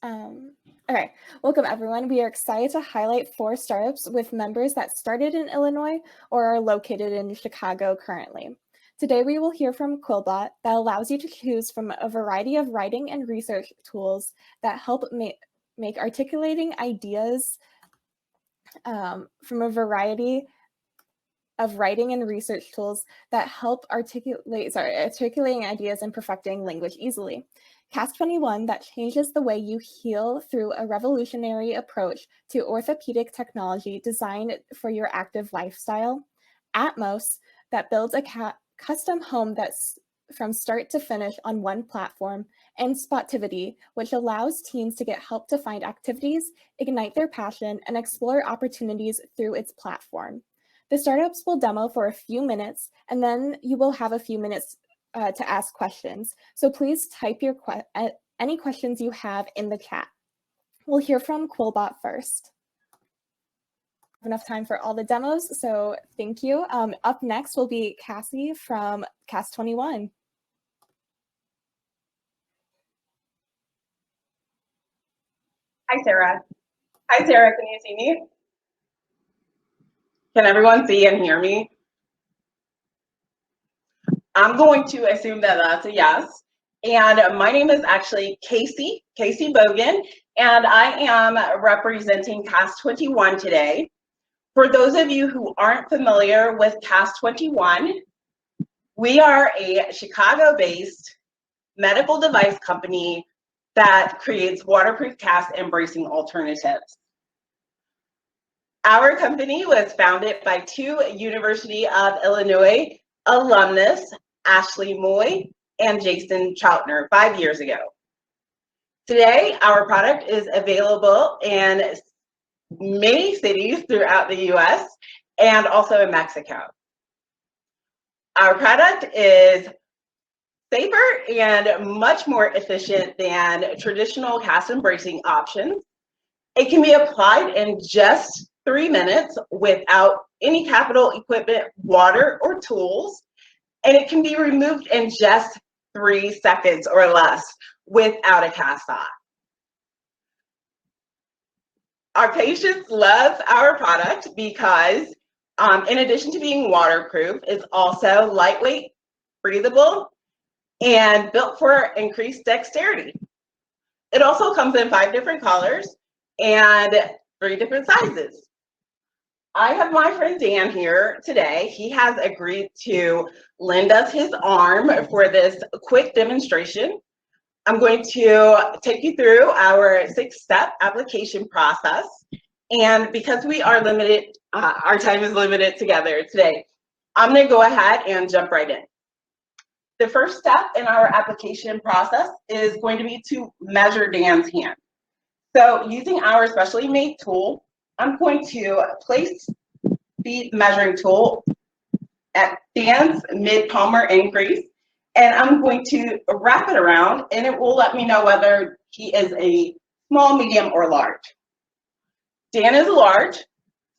Um, okay, welcome everyone. We are excited to highlight 4 startups with members that started in Illinois or are located in Chicago currently. Today we will hear from Quillbot that allows you to choose from a variety of writing and research tools that help make articulating ideas from a variety of writing and research tools that help articulating ideas and perfecting language easily. Cast 21 that changes the way you heal through a revolutionary approach to orthopedic technology designed for your active lifestyle. Atmos that builds a custom home that's from start to finish on one platform, and Spotivity, which allows teens to get help to find activities, ignite their passion, and explore opportunities through its platform. The startups will demo for a few minutes, and then you will have a few minutes to ask questions. So please type your any questions you have in the chat. We'll hear from Quillbot first. Enough time for all the demos, so thank you. Up next will be Cassie from Cast 21. Hi, Sarah. Hi, Sarah. Can you see me? Can everyone see and hear me? I'm going to assume that that's a yes. And my name is actually Casey Bogan, and I am representing Cast 21 today. For those of you who aren't familiar with Cast 21, we are a Chicago-based medical device company that creates waterproof cast and bracing alternatives. Our company was founded by 2 University of Illinois alumnus, Ashley Moy and Jason Troutner, 5 years ago. Today, our product is available in many cities throughout the US and also in Mexico. Our product is safer and much more efficient than traditional cast and bracing options. It can be applied in just 3 minutes without any capital equipment, water, or tools, and it can be removed in just 3 seconds or less without a cast on. Our patients love our product because in addition to being waterproof, it's also lightweight, breathable, and built for increased dexterity. It also comes in 5 different colors and 3 different sizes. I have my friend Dan here today. He has agreed to lend us his arm for this quick demonstration. I'm going to take you through our 6-step application process. And because we are limited, our time is limited together today, I'm going to go ahead and jump right in. The first step in our application process is going to be to measure Dan's hand. So using our specially made tool, I'm going to place the measuring tool at Dan's mid-palmar increase, and I'm going to wrap it around, and it will let me know whether he is a small, medium, or large. Dan is large,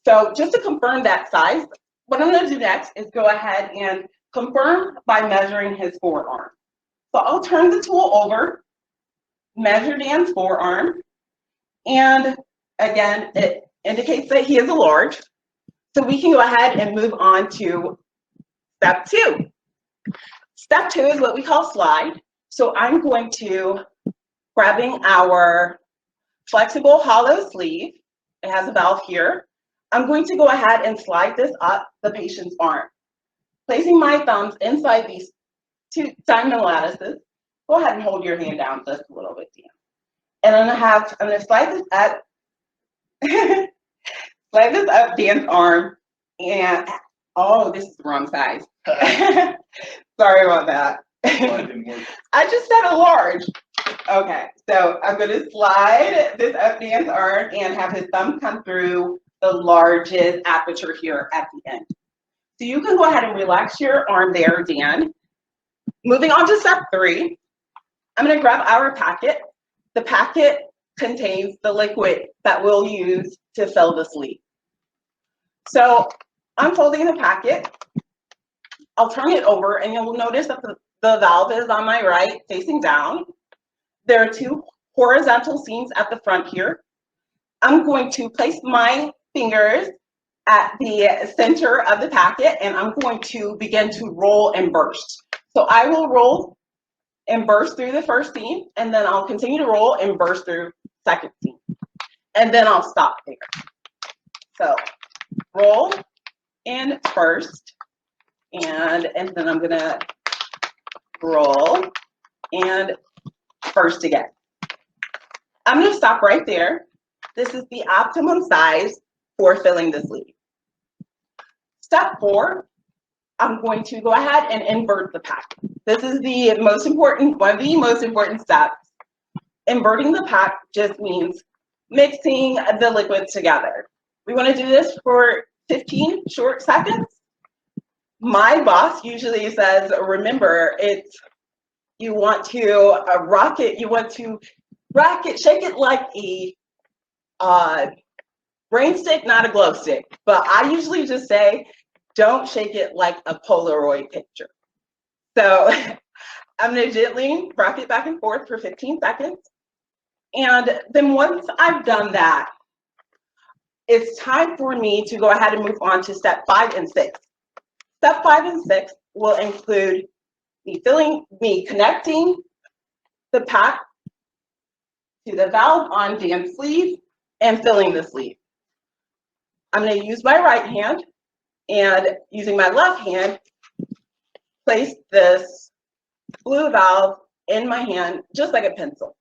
so just to confirm that size, what I'm going to do next is go ahead and confirm by measuring his forearm. So I'll turn the tool over, measure Dan's forearm, and again, it indicates that he is a large. So we can go ahead and move on to step 2. Step 2 is what we call slide. So I'm going to, grabbing our flexible hollow sleeve, it has a valve here, I'm going to go ahead and slide this up the patient's arm. Placing my thumbs inside these 2 diamond lattices, go ahead and hold your hand down just a little bit, Dan. And I'm going to slide this up, slide this up Dan's arm, and oh, this is the wrong size. Sorry about that. I just said a large. Okay, so I'm going to slide this up Dan's arm and have his thumb come through the largest aperture here at the end. So you can go ahead and relax your arm there, Dan. Moving on to step 3, I'm going to grab our packet. The packet contains the liquid that we'll use to fill the sleeve. So I'm folding the packet. I'll turn it over, and you'll notice that the valve is on my right, facing down. There are 2 horizontal seams at the front here. I'm going to place my fingers at the center of the packet, and I'm going to begin to roll and burst. So I will roll and burst through the first seam, and then I'll continue to roll and burst through second seam. And then I'll stop there. So roll and burst, and then I'm gonna roll and burst again. I'm gonna stop right there. This is the optimum size for filling the sleeve. Step 4, I'm going to go ahead and invert the pack. This is the most important, one of the most important steps. Inverting the pack just means mixing the liquids together. We want to do this for 15 short seconds. My boss usually says, remember, you want to rock it, shake it like a rain stick, not a glow stick. But I usually just say, don't shake it like a Polaroid picture. So I'm going to gently rock it back and forth for 15 seconds. And then once I've done that, it's time for me to go ahead and move on to step 5 and 6. Step 5 and 6 will include me connecting the pack to the valve on Dan's sleeve and filling the sleeve. I'm going to use my right hand, and using my left hand, place this blue valve in my hand just like a pencil.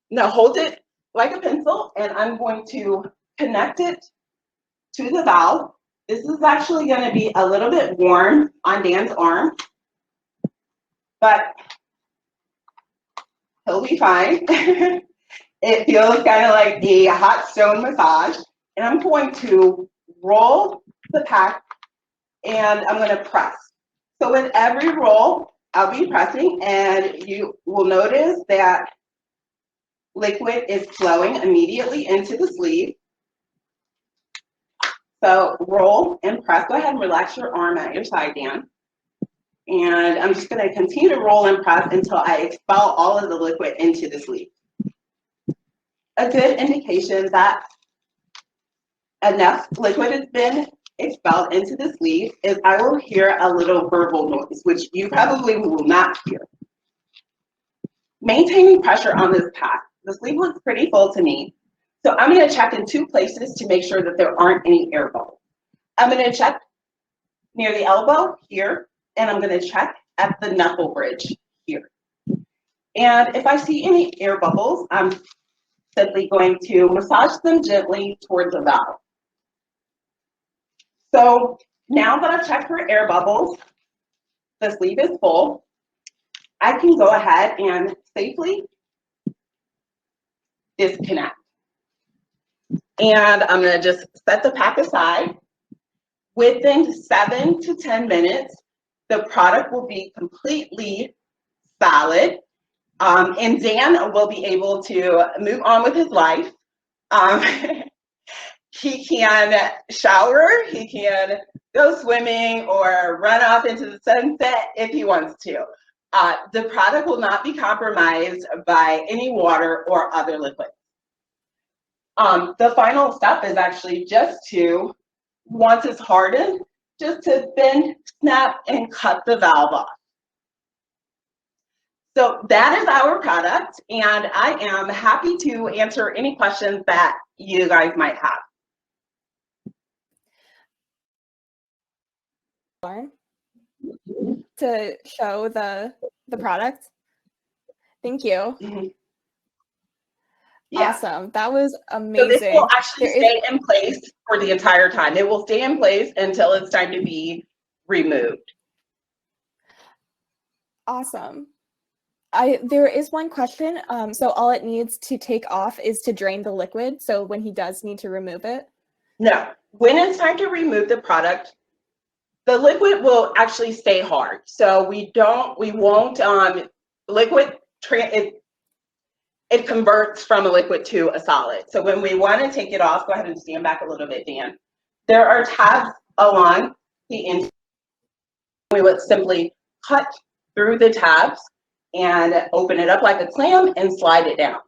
Now hold it like a pencil, and I'm going to connect it to the valve. This is actually going to be a little bit warm on Dan's arm, but he'll be fine. It feels kind of like a hot stone massage. And I'm going to roll the pack, and I'm going to press. So with every roll, I'll be pressing, and you will notice that liquid is flowing immediately into the sleeve. So roll and press. Go ahead and relax your arm at your side, Dan. And I'm just going to continue to roll and press until I expel all of the liquid into the sleeve. A good indication that enough liquid has been expelled into the sleeve is I will hear a little verbal noise, which you probably will not hear. Maintaining pressure on this pack. The sleeve looks pretty full to me. So I'm going to check in 2 places to make sure that there aren't any air bubbles. I'm going to check near the elbow here, and I'm going to check at the knuckle bridge here. And if I see any air bubbles, I'm simply going to massage them gently towards the valve. So now that I've checked for air bubbles, the sleeve is full, I can go ahead and safely disconnect. And I'm going to just set the pack aside. Within 7 to 10 minutes, the product will be completely solid, and Dan will be able to move on with his life. He can shower, he can go swimming, or run off into the sunset if he wants to. The product will not be compromised by any water or other liquids. The final step is actually just to, once it's hardened, just to bend, snap, and cut the valve off. So that is our product, and I am happy to answer any questions that you guys might have. To show the product. Thank you. Mm-hmm. Yeah. Awesome. That was amazing. So this will actually stay in place for the entire time. It will stay in place until it's time to be removed. Awesome. There is one question. So all it needs to take off is to drain the liquid. So when he does need to remove it? No. When it's time to remove the product, the liquid will actually stay hard. So we won't, liquid, it converts from a liquid to a solid. So when we want to take it off, go ahead and stand back a little bit, Dan. There are tabs along the inside. We would simply cut through the tabs and open it up like a clam and slide it down.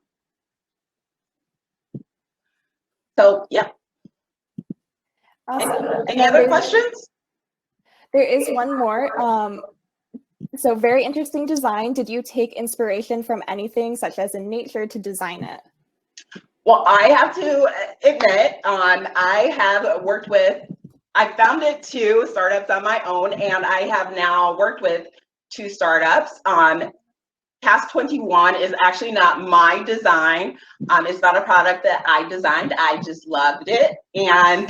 So yeah. Awesome. Any other questions? There is one more. So very interesting design. Did you take inspiration from anything such as in nature to design it? Well, I have to admit, I have worked with, I founded 2 startups on my own, and I have now worked with 2 startups. Cast 21 is actually not my design. It's not a product that I designed. I just loved it, and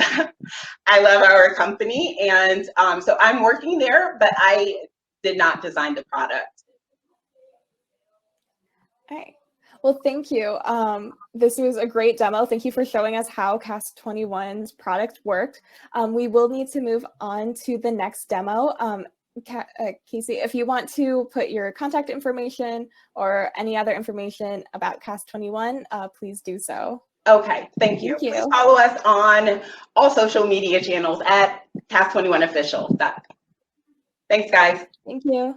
I love our company, and so I'm working there, but I did not design the product. All right. Well, thank you. This was a great demo. Thank you for showing us how Cast 21's product worked. We will need to move on to the next demo. Casey, if you want to put your contact information or any other information about Cast 21, please do so. Okay, thank you. Please follow us on all social media channels at Cast21Official. Thanks, guys. Thank you.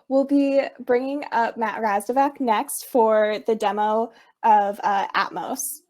We'll be bringing up Matt Razdovac next for the demo of Atmos.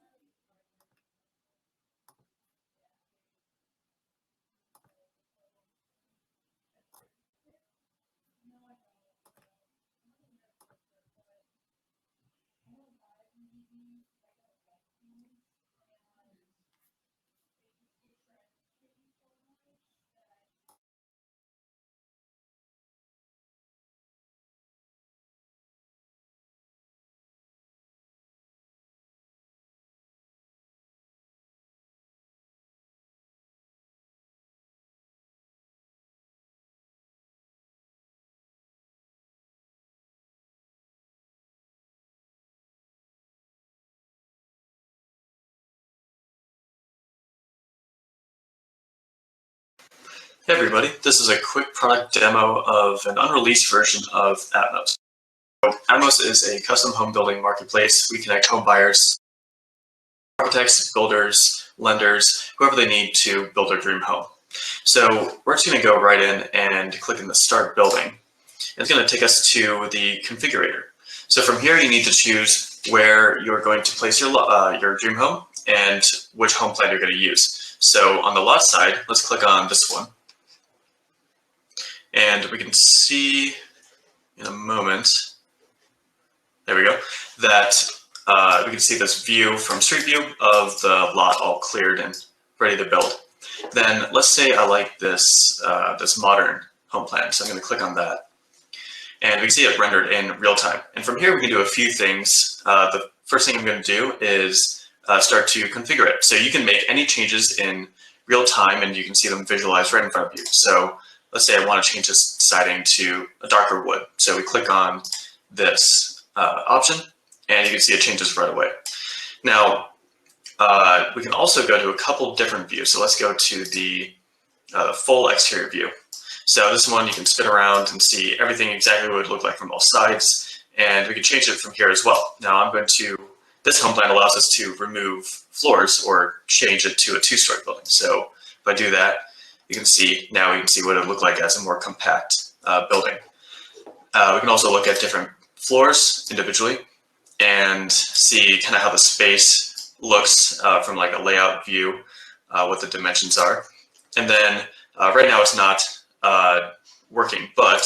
Hey everybody, this is a quick product demo of an unreleased version of Atmos. So Atmos is a custom home building marketplace. We connect home buyers, architects, builders, lenders, whoever they need to build their dream home. So we're just going to go right in and click in the Start Building. It's going to take us to the configurator. So from here, you need to choose where you're going to place your dream home and which home plan you're going to use. So on the left side, let's click on this one. And we can see in a moment, there we go, that we can see this view from Street View of the lot all cleared and ready to build. Then let's say I like this, this modern home plan. So I'm going to click on that. And we can see it rendered in real time. And from here, we can do a few things. The first thing I'm going to do is start to configure it. So you can make any changes in real time and you can see them visualized right in front of you. So let's say I want to change this siding to a darker wood. So we click on this option and you can see it changes right away. Now, we can also go to a couple different views. So let's go to the full exterior view. So this one you can spin around and see everything exactly what it would look like from all sides. And we can change it from here as well. Now I'm going to, this home plan allows us to remove floors or change it to a 2-story building. So if I do that, you can see, now we can see what it would look like as a more compact building. We can also look at different floors individually and see kind of how the space looks from like a layout view, what the dimensions are. And then right now it's not working, but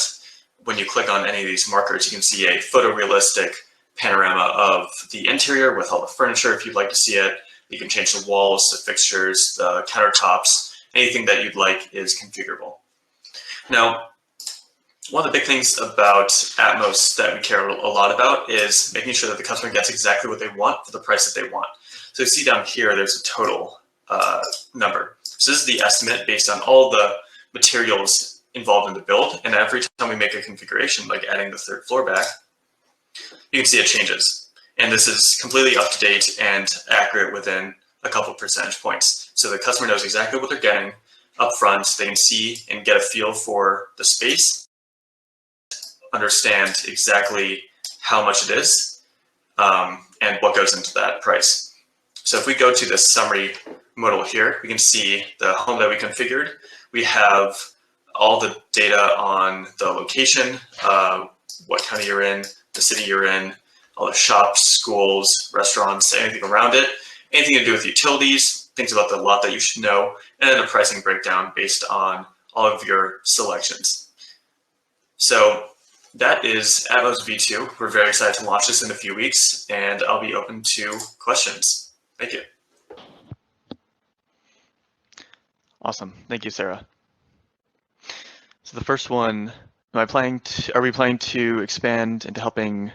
when you click on any of these markers, you can see a photorealistic panorama of the interior with all the furniture if you'd like to see it. You can change the walls, the fixtures, the countertops. Anything that you'd like is configurable. Now, one of the big things about Atmos that we care a lot about is making sure that the customer gets exactly what they want for the price that they want. So you see down here, there's a total number. So this is the estimate based on all the materials involved in the build. And every time we make a configuration, like adding the 3rd floor back, you can see it changes. And this is completely up to date and accurate within a couple percentage points. So the customer knows exactly what they're getting up front. They can see and get a feel for the space, understand exactly how much it is, and what goes into that price. So if we go to the summary modal here, we can see the home that we configured. We have all the data on the location, what county you're in, the city you're in, all the shops, schools, restaurants, anything around it, anything to do with utilities, things about the lot that you should know, and then a pricing breakdown based on all of your selections. So that is Atmos V2. We're very excited to launch this in a few weeks, and I'll be open to questions. Thank you. Awesome. Thank you, Sarah. So the first one, are we planning to expand into helping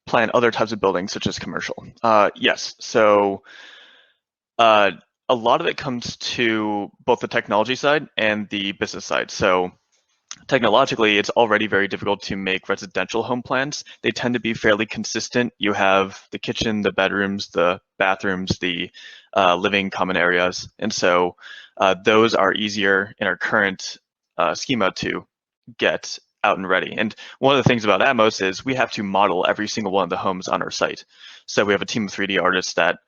plan other types of buildings, such as commercial? Yes. So a lot of it comes to both the technology side and the business side. So technologically, it's already very difficult to make residential home plans. They tend to be fairly consistent. You have the kitchen, the bedrooms, the bathrooms, the living common areas. And so those are easier in our current schema to get out and ready. And one of the things about Atmos is we have to model every single one of the homes on our site. So we have a team of 3D artists that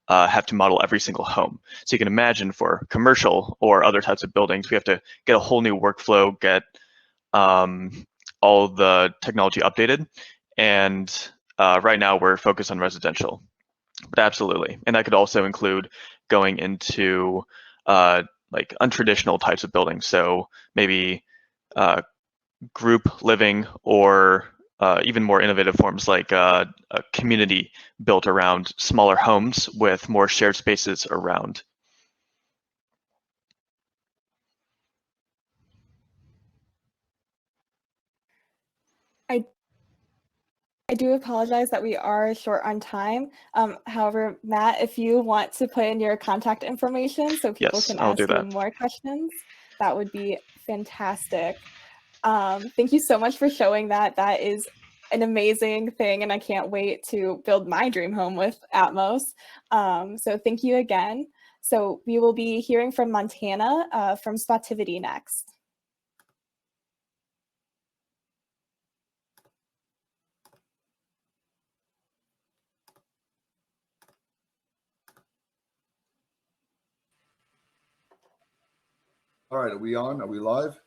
have to model every single home. So you can imagine for commercial or other types of buildings, we have to get a whole new workflow, get all the technology updated. And right now we're focused on residential, but absolutely. And that could also include going into like untraditional types of buildings. So maybe group living or even more innovative forms like a community built around smaller homes with more shared spaces around. I do apologize that we are short on time. However, Matt, if you want to put in your contact information so people Yes, can I'll ask do you that. more questions, that would be fantastic. Thank you so much for showing that. That is an amazing thing, and I can't wait to build my dream home with Atmos. So thank you again. So we will be hearing from Montana from Spotivity next. All right, are we on? Are we live?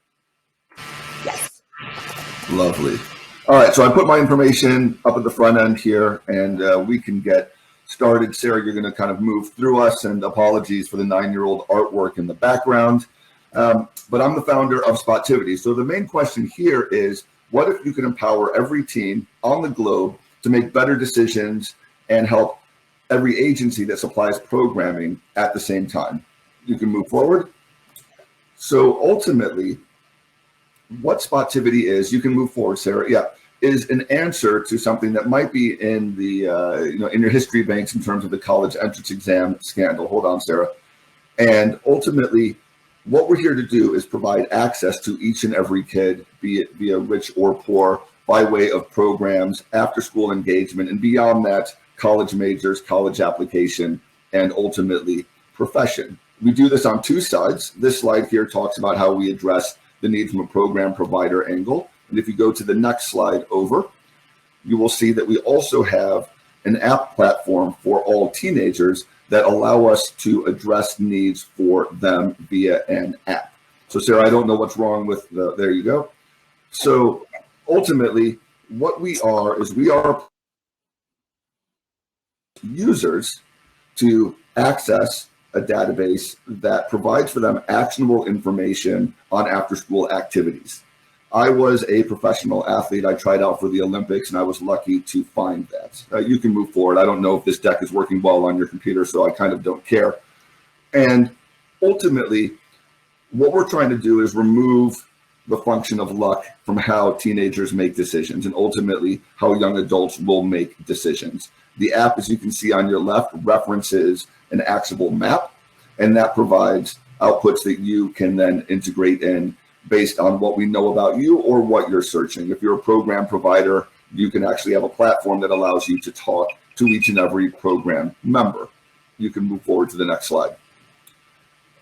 Yes. Lovely. All right, so I put my information up at the front end here, and we can get started. Sarah, you're going to kind of move through us, and apologies for the 9-year-old artwork in the background. But I'm the founder of Spotivity. So the main question here is, what if you could empower every teen on the globe to make better decisions and help every agency that supplies programming at the same time? You can move forward. So ultimately, what Spotivity is, you can move forward, Sarah, yeah, is an answer to something that might be in the, in your history banks in terms of the college entrance exam scandal. Hold on, Sarah. And ultimately, what we're here to do is provide access to each and every kid, be it via rich or poor, by way of programs, after school engagement, and beyond that, college majors, college application, and ultimately profession. We do this on two sides. This slide here talks about how we address the need from a program provider angle. And if you go to the next slide over, you will see that we also have an app platform for all teenagers that allow us to address needs for them via an app. So Sarah, I don't know what's wrong with the, there you go. So ultimately, what we are is we are users to access a database that provides for them actionable information on after-school activities. I was a professional athlete. I tried out for the Olympics, and I was lucky to find that. You can move forward. I don't know if this deck is working well on your computer, so I kind of don't care. And ultimately, what we're trying to do is remove the function of luck from how teenagers make decisions, and ultimately how young adults will make decisions. The app, as you can see on your left, references an actionable map, and that provides outputs that you can then integrate in based on what we know about you or what you're searching. If you're a program provider, you can actually have a platform that allows you to talk to each and every program member. You can move forward to the next slide.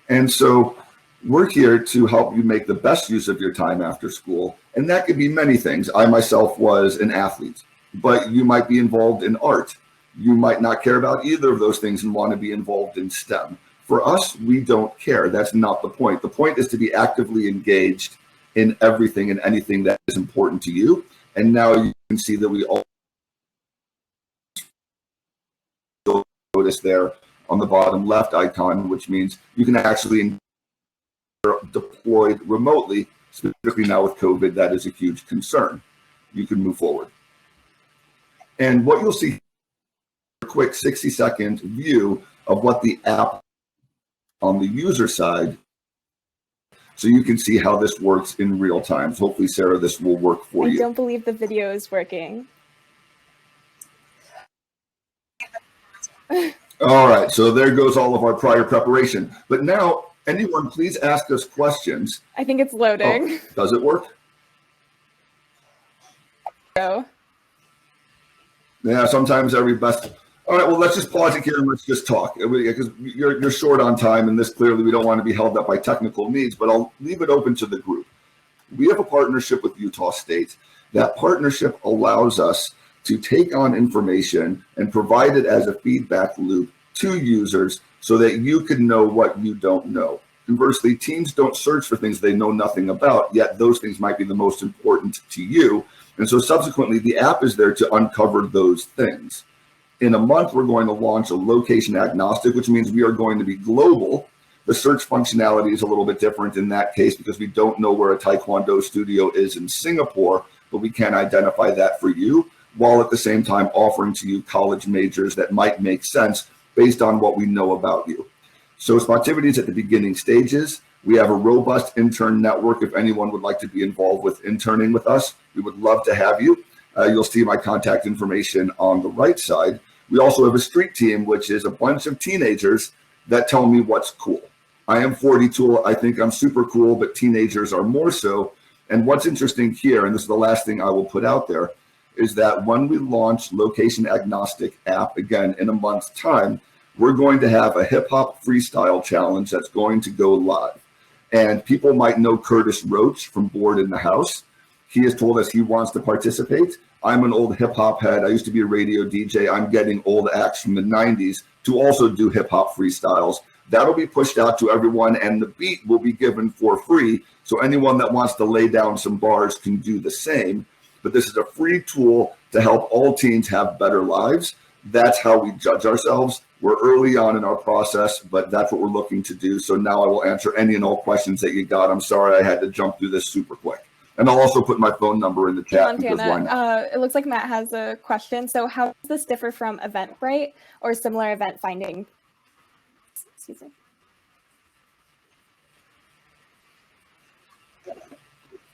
And so we're here to help you make the best use of your time after school. And that could be many things. I myself was an athlete, but you might be involved in art. You might not care about either of those things and want to be involved in STEM. For us, we don't care. That's not the point. The point is to be actively engaged in everything and anything that is important to you. And now you can see that we all notice there on the bottom left icon, which means you can actually deployed remotely. Specifically now with COVID, that is a huge concern. You can move forward. And what you'll see, a quick 60-second view of what the app on the user side, so you can see how this works in real time. So hopefully, Sarah, this will work for you. I don't believe the video is working. All right, so there goes all of our prior preparation. But now, anyone, please ask us questions. I think it's loading. Oh, does it work? Oh. Yeah, sometimes every best. All right, well, let's just pause it here and let's just talk, because you're short on time, and this clearly we don't want to be held up by technical needs, but I'll leave it open to the group. We have a partnership with Utah State. That partnership allows us to take on information and provide it as a feedback loop to users so that you can know what you don't know. Conversely, teams don't search for things they know nothing about, yet those things might be the most important to you. And so subsequently, the app is there to uncover those things. In a month, we're going to launch a location agnostic, which means we are going to be global. The search functionality is a little bit different in that case because we don't know where a Taekwondo studio is in Singapore, but we can identify that for you, while at the same time offering to you college majors that might make sense based on what we know about you. So Spotivity is at the beginning stages. We have a robust intern network. If anyone would like to be involved with interning with us, we would love to have you. You'll see my contact information on the right side. We also have a street team, which is a bunch of teenagers that tell me what's cool. I am 42. I think I'm super cool, but teenagers are more so. And what's interesting here, and this is the last thing I will put out there, is that when we launch location agnostic app again in a month's time, we're going to have a hip hop freestyle challenge that's going to go live. And people might know Curtis Roach from Board in the House. He has told us he wants to participate. I'm an old hip hop head. I used to be a radio DJ. I'm getting old acts from the 90s to also do hip hop freestyles. That'll be pushed out to everyone, and the beat will be given for free. So anyone that wants to lay down some bars can do the same. But this is a free tool to help all teens have better lives. That's how we judge ourselves. We're early on in our process, but that's what we're looking to do. So now I will answer any and all questions that you got. I'm sorry I had to jump through this super quick. And I'll also put my phone number in the chat. Montana, it looks like Matt has a question. So how does this differ from Eventbrite or similar event finding? Excuse me.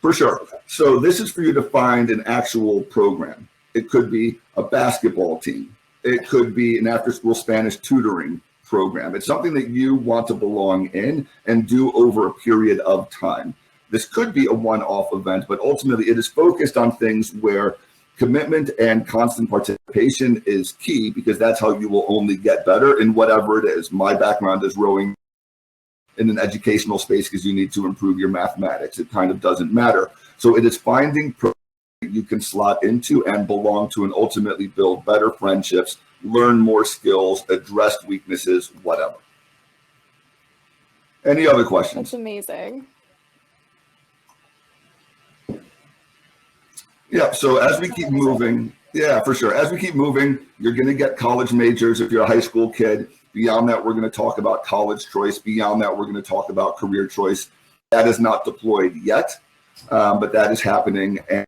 For sure. So this is for you to find an actual program. It could be a basketball team. It could be an after-school Spanish tutoring program. It's something that you want to belong in and do over a period of time. This could be a one-off event, but ultimately it is focused on things where commitment and constant participation is key, because that's how you will only get better in whatever it is. My background is rowing in an educational space because you need to improve your mathematics. It kind of doesn't matter. So it is finding programs you can slot into and belong to, and ultimately build better friendships, learn more skills, address weaknesses, whatever. Any other questions? That's amazing. Yeah, so as we keep moving, yeah, for sure. As we keep moving, you're going to get college majors if you're a high school kid. Beyond that, we're going to talk about college choice. Beyond that, we're going to talk about career choice. That is not deployed yet, but that is happening. And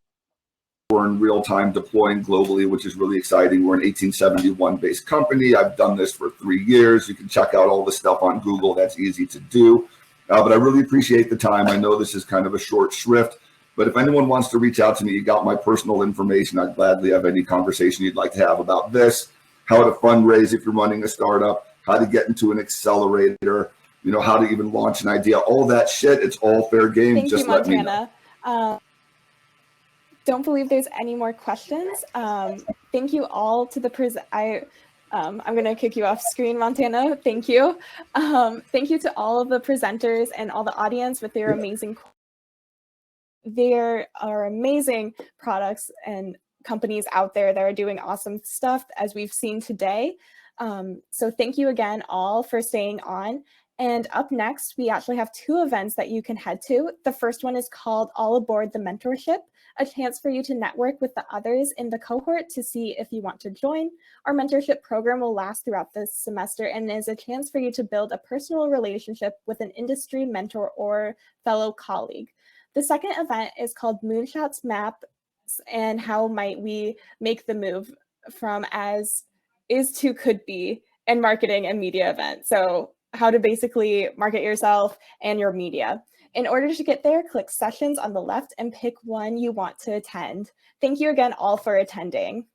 we're in real time deploying globally, which is really exciting. We're an 1871 based company. I've done this for 3 years. You can check out all the stuff on Google. That's easy to do. But I really appreciate the time. I know this is kind of a short shrift, but if anyone wants to reach out to me, you got my personal information. I'd gladly have any conversation you'd like to have about this, how to fundraise if you're running a startup, how to get into an accelerator, you know, how to even launch an idea, all that shit. It's all fair game. Thank Just you, let Montana. me know. Don't believe there's any more questions. Thank you all to the I'm going to kick you off screen, Montana. Thank you. Thank you to all of the presenters and all the audience with their amazing. There are amazing products and companies out there that are doing awesome stuff, as we've seen today. So thank you again all for staying on. And up next, we actually have 2 events that you can head to. The first one is called All Aboard the Mentorship, a chance for you to network with the others in the cohort to see if you want to join. Our mentorship program will last throughout this semester and is a chance for you to build a personal relationship with an industry mentor or fellow colleague. The second event is called Moonshots Maps and How Might We Make the Move from as is to could be and marketing and media event. So how to basically market yourself and your media. In order to get there, click sessions on the left and pick one you want to attend. Thank you again all for attending.